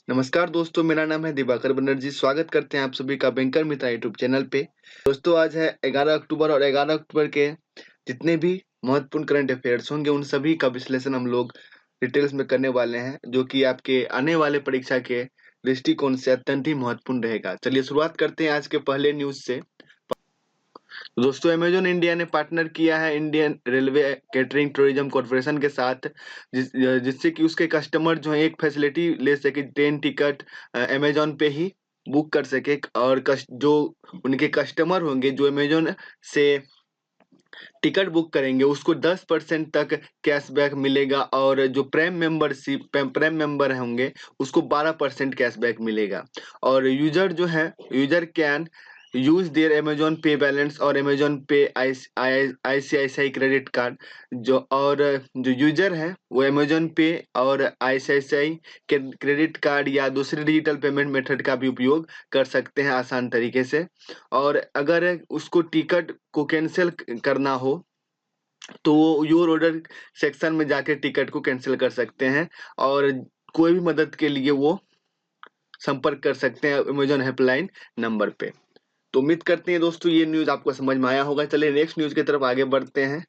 नमस्कार दोस्तों, मेरा नाम है दिवाकर बनर्जी। स्वागत करते हैं आप सभी का बैंकर मित्र यूट्यूब चैनल पे। दोस्तों, आज है 11 अक्टूबर और 11 अक्टूबर के जितने भी महत्वपूर्ण करंट अफेयर्स होंगे उन सभी का विश्लेषण हम लोग डिटेल्स में करने वाले हैं, जो कि आपके आने वाले परीक्षा के दृष्टिकोण से अत्यंत ही महत्वपूर्ण रहेगा। चलिए शुरुआत करते हैं आज के पहले न्यूज से। दोस्तों, अमेजन इंडिया ने पार्टनर किया है Indian railway catering tourism corporation के साथ, जिससे कि उसके कस्टमर जो है एक फैसिलिटी ले सके, ट्रेन टिकट अमेजन पे ही बुक कर सके। और जो उनके कस्टमर होंगे जो अमेजन से टिकट बुक करेंगे उसको 10% तक कैशबैक मिलेगा, और जो प्राइम मेंबर होंगे उसको 12% कैशबैक मिलेगा। और user can use their Amazon पे बैलेंस और अमेजोन पे आईसीआईसीआई क्रेडिट कार्ड। जो यूजर है वो अमेजोन पे और आईसीआईसीआई क्रेडिट कार्ड या दूसरे डिजिटल पेमेंट मेथड का भी उपयोग कर सकते हैं आसान तरीके से। और अगर उसको टिकट को कैंसिल करना हो तो वो योर ऑर्डर सेक्शन में जाके टिकट को कैंसिल कर सकते हैं, और कोई भी मदद के लिए वो संपर्क कर सकते हैं अमेजन हेल्पलाइन नंबर पे। तो उम्मीद करते हैं दोस्तों ये न्यूज आपको समझ में आया होगा। चलिए नेक्स्ट न्यूज की तरफ आगे बढ़ते हैं।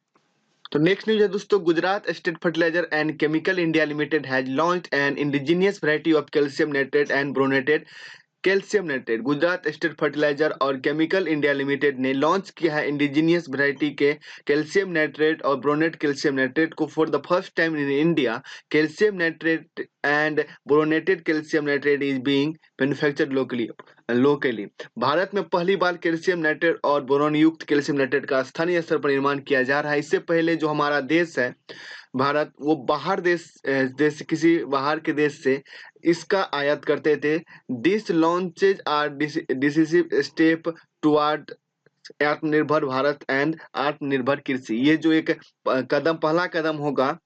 तो नेक्स्ट न्यूज है दोस्तों, Gujarat state fertiliser and chemical India limited has launched an indigenous variety of calcium nitrate and boronated calcium nitrate. Gujarat state fertiliser और केमिकल इंडिया लिमिटेड ने लॉन्च किया है इंडिजीनियस वैरायटी के कैल्शियम नाइट्रेट और ब्रोनेट कैल्शियम नाइट्रेट को for the first time in India. Calcium nitrate and boronated calcium nitrate is being manufactured locally. Bharat में पहली बार कैल्शियम नाइट्रेट और बोरोन युक्त कैल्शियम नाइट्रेट का स्थानीय स्तर पर निर्माण किया जा रहा है। इससे पहले जो हमारा देश है भारत, वो देश किसी बाहर के देश से इसका आयात करते थे। This launches are decisive step toward Aatmanirbhar Bharat and आत्मनिर्भर कृषि। ये जो एक पहला कदम होगा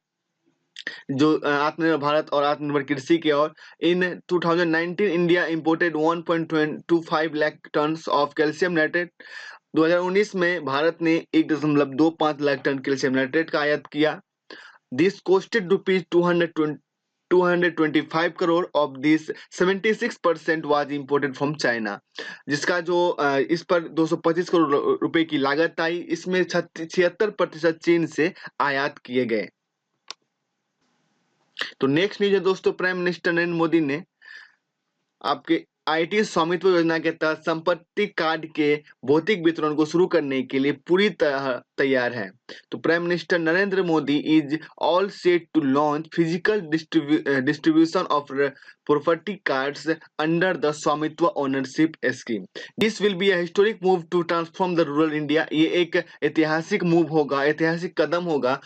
जो आत्मनिर्भर भारत और आत्मनिर्भर कृषि की ओर। इन 2019 India imported 1.25 lakh tons of calcium nitrate. 2019 में भारत ने 1.25 लाख टन कैल्शियम नाइट्रेट का आयात किया। This costed rupees 225 crore. Of this 76% was imported from China, जिसका जो इस पर 225 करोड़ रुपए की लागत आई। इसमें 76% चीन से आयात किए गए। तो नेक्स्ट न्यूज है दोस्तों, प्राइम मिनिस्टर नरेंद्र मोदी ने आपके आईटी स्वामित्व योजना के तहत संपत्ति कार्ड के भौतिक वितरण को शुरू करने के लिए पूरी तरह तैयार है। तो prime minister Narendra Modi is all set to launch physical distribution of property cards under the Svamitva ownership scheme. This will be a historic move to transform the rural India. ये एक ऐतिहासिक मूव होगा, ऐतिहासिक कदम होगा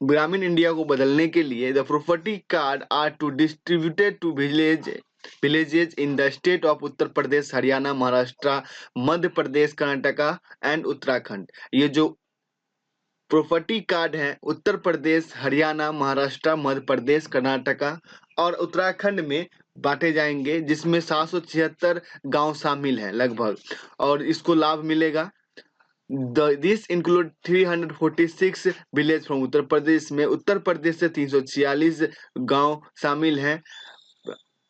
ग्रामीण इंडिया को बदलने के लिए। The property card are to distributed to villages in the state of Uttar Pradesh, Haryana, Maharashtra, Madhya Pradesh, Karnataka and Uttarakhand. ये जो प्रॉपर्टी कार्ड है उत्तर प्रदेश, हरियाणा, महाराष्ट्र, मध्य प्रदेश, कर्नाटका और उत्तराखंड में बांटे जाएंगे, जिसमें 776 गांव शामिल हैं लगभग, और इसको लाभ मिलेगा। This include 346 village from Uttar Pradesh में। उत्तर प्रदेश से 346 गांव शामिल हैं।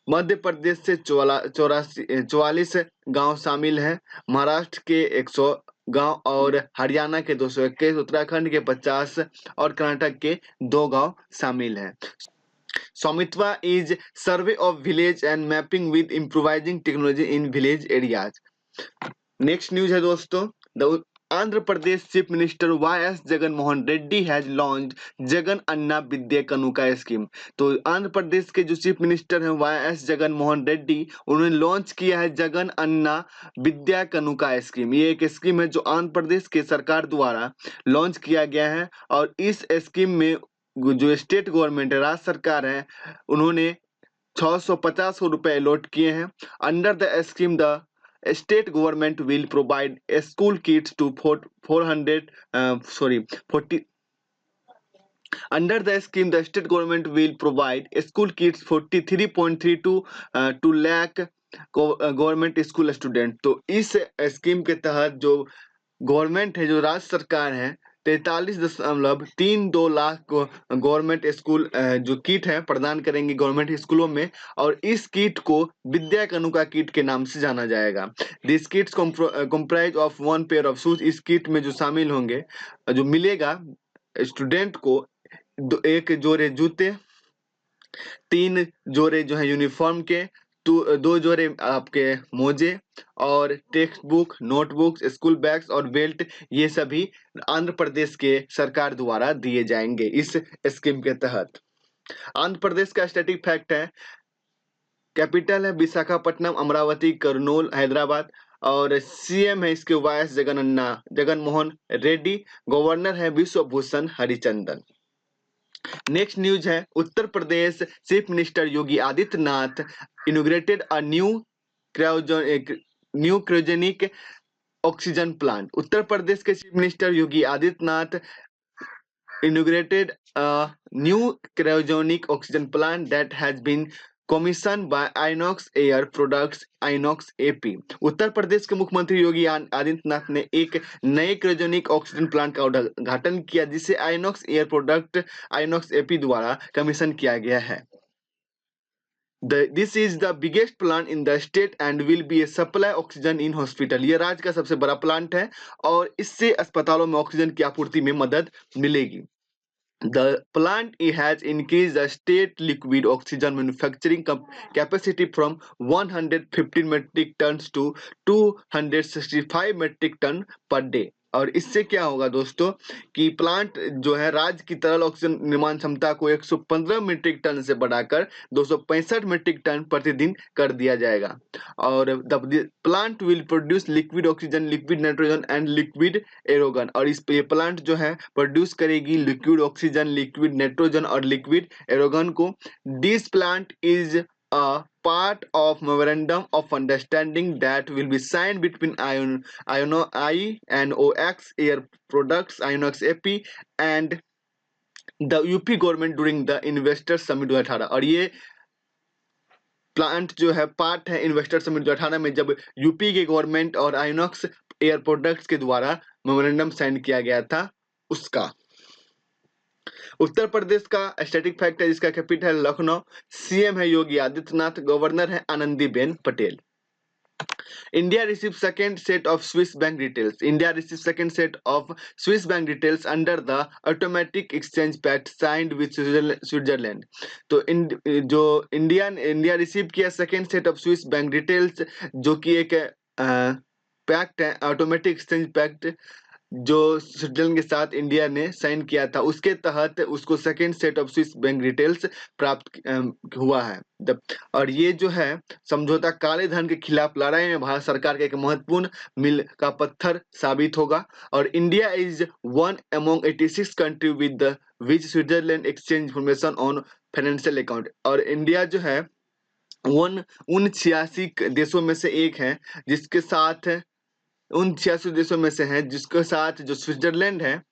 मध्य प्रदेश से 44 गांव शामिल हैं। महाराष्ट्र के 100 गांव और हरियाणा के 221, उत्तराखंड के 50 और कर्नाटक के 2 गांव शामिल हैं। Svamitva is survey of village and mapping with improvising technology in village areas. Next news है दोस्तों, Andhra Pradesh chief minister Y S. Jagan Mohan Reddy has launched Jagan Anna Vidya Kanuka scheme. तो आंध्र प्रदेश के जो चीफ मिनिस्टर हैं वाई.एस. जगन मोहन रेड्डी, उन्होंने लॉन्च किया है जगन अन्ना विद्या कनुका स्कीम। ये एक स्कीम है जो आंध्र प्रदेश के सरकार द्वारा लॉन्च किया गया है, और इस स्कीम में जो स्टेट गवर्नमेंट है, राज्य सरकार है, उन्होंने 650 रुपए अलॉट किए हैं। Under the scheme the state government will provide school kits to 40. Under the scheme, the state government will provide school kits 43.32 2 lakh government school student. तो इस स्कीम के तहत जो गवर्नमेंट है, जो राज्य सरकार है, 43.32 लाख गवर्नमेंट स्कूल जो किट है प्रदान करेंगे गवर्नमेंट स्कूलों में, और इस किट को विद्या कानुका किट के नाम से जाना जाएगा। This kits comprise of 1 pair of shoes. इस किट में जो शामिल होंगे, जो मिलेगा स्टूडेंट को, एक जोड़े जूते, 3 जोड़े जो है यूनिफॉर्म के, 2 जोड़े आपके मोजे, और text book, notebooks, school bags और बेल्ट, ये सभी आंध्र प्रदेश के सरकार द्वारा दिए जाएंगे इस स्कीम के तहत। आंध्र प्रदेश का स्टैटिक फैक्ट है, कैपिटल है विशाखापट्टनम, अमरावती, कर्नूल, हैदराबाद, और सीएम है इसके वायस जगनमोहन रेड्डी, गवर्नर है विश्वभूषण हरिचंदन। नेक्स्ट न्यूज है, Uttar Pradesh chief minister Yogi Adityanath inaugurated a new cryogenic oxygen plant. Uttar Pradesh के chief minister Yogi Adityanath inaugurated a new cryogenic oxygen plant that has been commissioned by Inox Air Products Inox AP। उत्तर प्रदेश के मुख्यमंत्री योगी आदित्यनाथ ने एक नए क्रायोजेनिक ऑक्सीजन प्लांट का उद्घाटन किया, जिसे INOX air product INOX AP द्वारा कमीशन किया गया है। This is the biggest plant in the state and will be a supply oxygen in hospital। ये राज्य का सबसे बड़ा प्लांट है और इससे अस्पतालों में ऑक्सीजन की आपूर्ति में मदद मिलेगी। The plant has increased the state liquid oxygen manufacturing capacity from 115 metric tons to 265 metric ton per day। और इससे क्या होगा दोस्तों कि प्लांट जो है राज्य की तरल ऑक्सीजन निर्माण क्षमता को 115 मीट्रिक टन से बढ़ाकर 265 मीट्रिक टन प्रतिदिन कर दिया जाएगा। और the plant will produce liquid oxygen, liquid nitrogen and liquid एरोगन। और इस ये प्लांट जो है प्रोड्यूस करेगी लिक्विड ऑक्सीजन, लिक्विड नाइट्रोजन और लिक्विड एरोगन को। This plant is a part of memorandum of understanding that will be signed between INOX Air Products Inox AP and the UP government during the Investor Summit 2018। और ये plant जो है part है investor summit 2018 में, जब UP के government और INOX air products के द्वारा मेमोरेंडम साइन किया गया था उसका। उत्तर प्रदेश का स्टैटिक फैक्ट है, जिसका कैपिटल है लखनऊ, सीएम है योगी आदित्यनाथ, गवर्नर है Anandiben Patel. India received second set of Swiss bank details। India received second set of Swiss bank details under the Automatic Exchange Pact signed with Switzerland। तो जो इंडिया रिसीव किया second set of Swiss bank details, जो कि एक pact है, automatic exchange pact, जो Switzerland के साथ इंडिया ने साइन किया था, उसके तहत उसको second set of Swiss bank details प्राप्त हुआ है। और ये जो है समझौता काले धन के खिलाफ लड़ाई में भारत सरकार का एक महत्वपूर्ण मील का पत्थर साबित होगा। और India is one among 86 country with which Switzerland exchange information on financial account. और इंडिया जो है उन 86 देशों में से एक है जिसके साथ, उन 86 देशों में से है जिसके साथ जो स्विट्जरलैंड है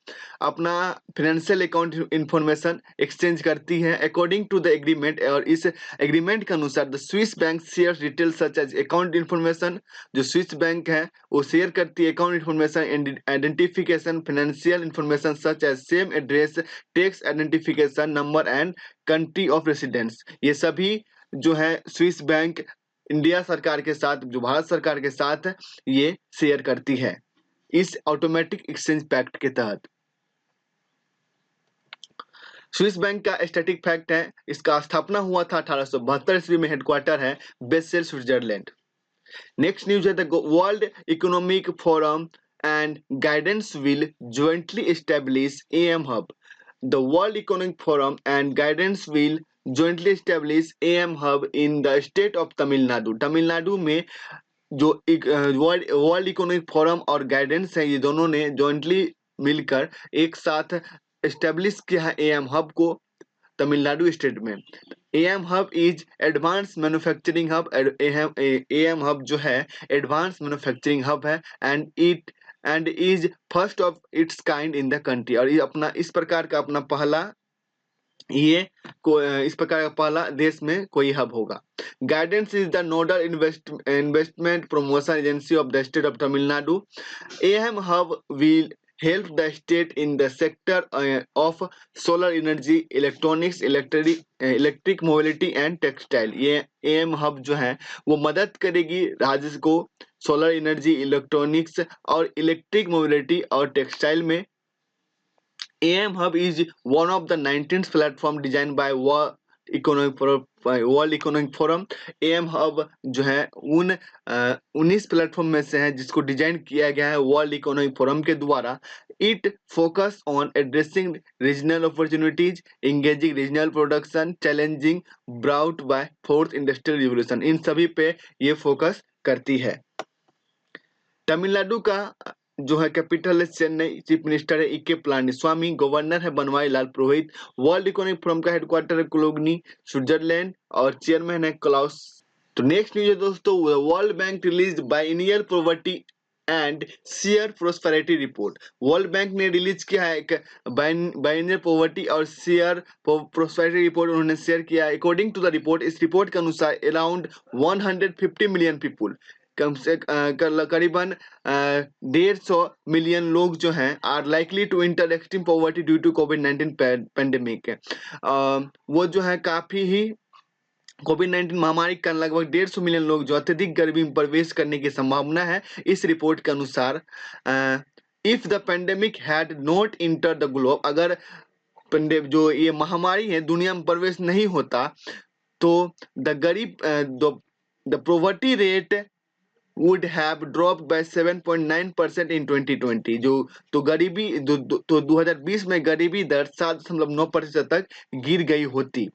अपना फाइनेंशियल अकाउंट इंफॉर्मेशन एक्सचेंज करती है अकॉर्डिंग टू द एग्रीमेंट। और इस एग्रीमेंट के अनुसार the Swiss bank share detail such as account information, जो स्विस बैंक है वो शेयर करती है account information, identification, financial information such as same address, tax identification number and country of residence. ये सभी जो है स्विस बैंक इंडिया सरकार के साथ, जो भारत सरकार के साथ ये शेयर करती है इस ऑटोमेटिक एक्सचेंज पैक्ट के तहत। स्विस बैंक का स्टैटिक फैक्ट है, इसका स्थापना हुआ था 1872 ईस्वी में, हेडक्वार्टर है बेसेल स्विट्जरलैंड। नेक्स्ट न्यूज है, the world economic forum and guidance will jointly establish AM Hub। The World Economic Forum and Guidance will jointly establish AM Hub in the state of Tamil Nadu. Tamil Nadu में जो world economic forum और guidance है, ये दोनों ने jointly मिलकर एक साथ एस्टेब्लिश किया है AM हब को तमिलनाडु स्टेट में। AM hub is advance manufacturing hub. AM hub जो है एडवांस मैन्युफैक्चरिंग हब है and is first of its kind in the country. और ये अपना इस प्रकार का अपना पहला इस प्रकार का पहला देश में कोई हब होगा। Guidance is the nodal investment promotion agency of the state of Tamil Nadu. AM hub will help the state in the sector of solar energy, electronics, electric mobility and textile। ये एम हब जो है वो मदद करेगी राज्य को solar energy, electronics और electric mobility और टेक्सटाइल में। AM Hub is one of the 19th platform designed by World Economic Forum। AM Hub जो है उन 19 प्लेटफॉर्म में से है जिसको डिजाइन किया गया है वर्ल्ड इकोनॉमिक फोरम के द्वारा। It focus on addressing regional opportunities, engaging regional production, challenging brought by fourth industrial revolution, इन सभी पे ये फोकस करती है। तमिलनाडु का जो है कैपिटल है चेन्नई, चीफ मिनिस्टर है इके पलानीस्वामी, गवर्नर है बनवारी लाल पुरोहित, वर्ल्ड इकोनॉमिक फोरम का हेडक्वार्टर है कोलोनी, स्विट्जरलैंड और चेयरमैन है क्लाउस। तो नेक्स्ट न्यूज है दोस्तों, world bank release biennial poverty and share prosperity report. World bank ने रिलीज किया है एक बाइनियल पॉवर्टी और शेयर प्रोस्पेरिटी रिपोर्ट उन्होंने शेयर किया है। अकॉर्डिंग टू द रिपोर्ट, इस रिपोर्ट के अनुसार अराउंड 150 मिलियन पीपुल, कम से करीबन 150 मिलियन लोग जो हैं are likely to enter extreme poverty due to कोविड-19 पैंडेमिक। वो जो है काफी ही कोविड-19 महामारी के कारण लगभग 150 मिलियन लोग जो अत्यधिक गर्मी में प्रवेश करने की संभावना है। इस रिपोर्ट के अनुसार if the pandemic had not enter the globe, अगर जो ये महामारी है दुनिया में प्रवेश नहीं होता तो the poverty rate would have dropped by 7.9% in 2020। जो तो गरीबी तो 2020 में गरीबी दर 7.9% तक गिर गई होती।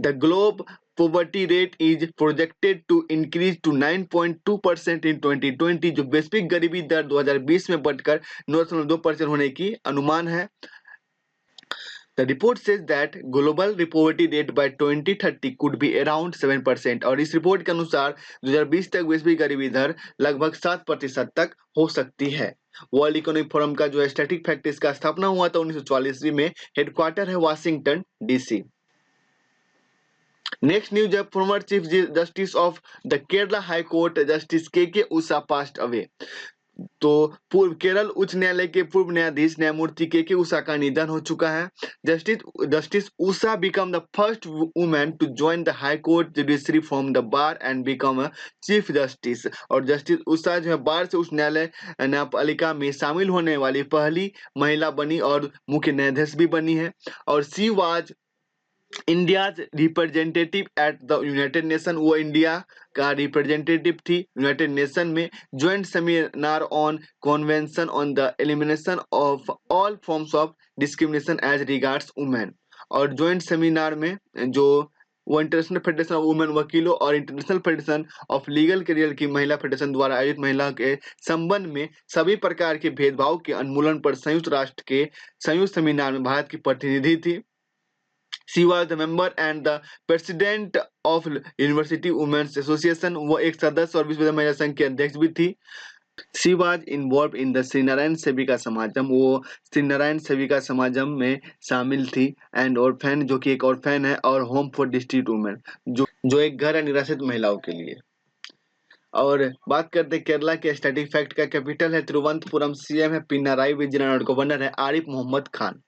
The globe poverty rate is projected to increase to 9.2% in 2020। जो वैश्विक गरीबी दर 2020 में बढ़कर 9.2% होने की अनुमान है। The report says that global poverty rate by 2030 could be around 7%। और इस रिपोर्ट के अनुसार 2020 तक वैश्विक गरीबी दर लगभग 7% तक हो सकती है। वर्ल्ड इकोनॉमिक फोरम का जो स्टैटिक फैक्ट इसका स्थापना हुआ था 1944 में, हेडक्वार्टर है वाशिंगटन DC। नेक्स्ट न्यूज है, former chief justice of the Kerala high court justice के उषा पास्ट अवे। तो पूर्व केरल उच्च न्यायालय के पूर्व न्यायाधीश न्यायमूर्ति के उषा का निधन हो चुका है। Justice Usha become the first women to join the high court judiciary from the bar and become a chief justice. और जस्टिस उषा जो है बार से उच्च न्यायालय न्यायपालिका में शामिल होने वाली पहली महिला बनी और मुख्य न्यायाधीश भी बनी है। और she was India's representative at the United Nation, वो इंडिया का रिप्रेजेंटेटिव थी यूनाइटेड नेशन में। Joint seminar on convention on the elimination of all forms of discrimination as regards women. और ज्वाइंट सेमिनार में जो वो इंटरनेशनल फेडरेशन ऑफ वुमेन वकीलों और international federation of legal career की महिला फेडरेशन द्वारा आयोजित महिला के संबंध में सभी प्रकार के भेदभाव के उन्मूलन पर संयुक्त राष्ट्र के संयुक्त सेमिनार में भारत की प्रतिनिधि थी। She was the member and the president of University Women's Association। वो एक सदस्य और विश्व महिला संघ की अध्यक्ष भी थी। She was involved in the Shri Narayan सेविका समाजम, वो श्री नारायण सेविका समाजम में शामिल थी। एंड ऑर्फेन, जो कि एक ऑर्फेन है, और होम फॉर डिस्ट्रीट वुमेन, जो एक घर है निराश्रित महिलाओं के लिए। और बात करते हैं केरला के स्टैटिक फैक्ट का। कैपिटल है तिरुवनंतपुरम, CM है पिनाराई विजयन और गवर्नर है आरिफ मोहम्मद खान।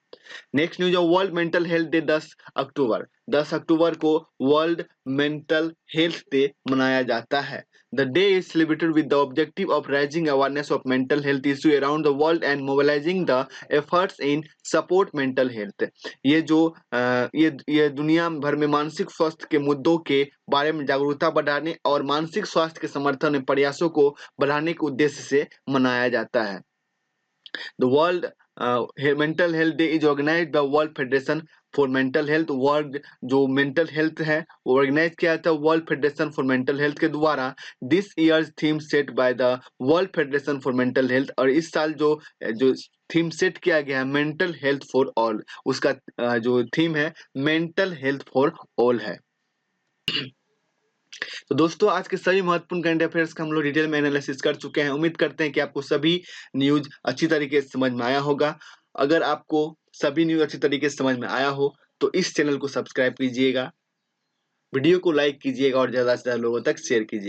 नेक्स्ट न्यूज है, वर्ल्ड मेंटल हेल्थ डे 10 अक्टूबर। 10 अक्टूबर को वर्ल्ड मेंटल हेल्थ डे मनाया जाता है। The day is celebrated with the objective of raising awareness of mental health issue around the world and mobilizing the efforts in support mental health। ये जो ये दुनिया भर में मानसिक स्वास्थ्य के मुद्दों के बारे में जागरूकता बढ़ाने और मानसिक स्वास्थ्य के समर्थन में प्रयासों को बढ़ाने के उद्देश्य से मनाया जाता है। The World Mental Health Day is organized by World Federation for Mental Health। World जो मेंटल हेल्थ है वो ऑर्गेनाइज किया था world federation for mental health के द्वारा। This years theme set by the world federation for mental health. और इस साल जो थीम सेट किया गया है मेंटल हेल्थ फॉर ऑल, उसका जो थीम है मेंटल हेल्थ फॉर ऑल है। तो दोस्तों आज के सभी महत्वपूर्ण करंट अफेयर्स का हम लोग डिटेल में एनालिसिस कर चुके हैं। उम्मीद करते हैं कि आपको सभी न्यूज अच्छी तरीके से समझ में आया होगा। अगर आपको सभी न्यूज अच्छी तरीके से समझ में आया हो तो इस चैनल को सब्सक्राइब कीजिएगा, वीडियो को लाइक कीजिएगा और ज्यादा से ज्यादा लोगों तक शेयर कीजिएगा।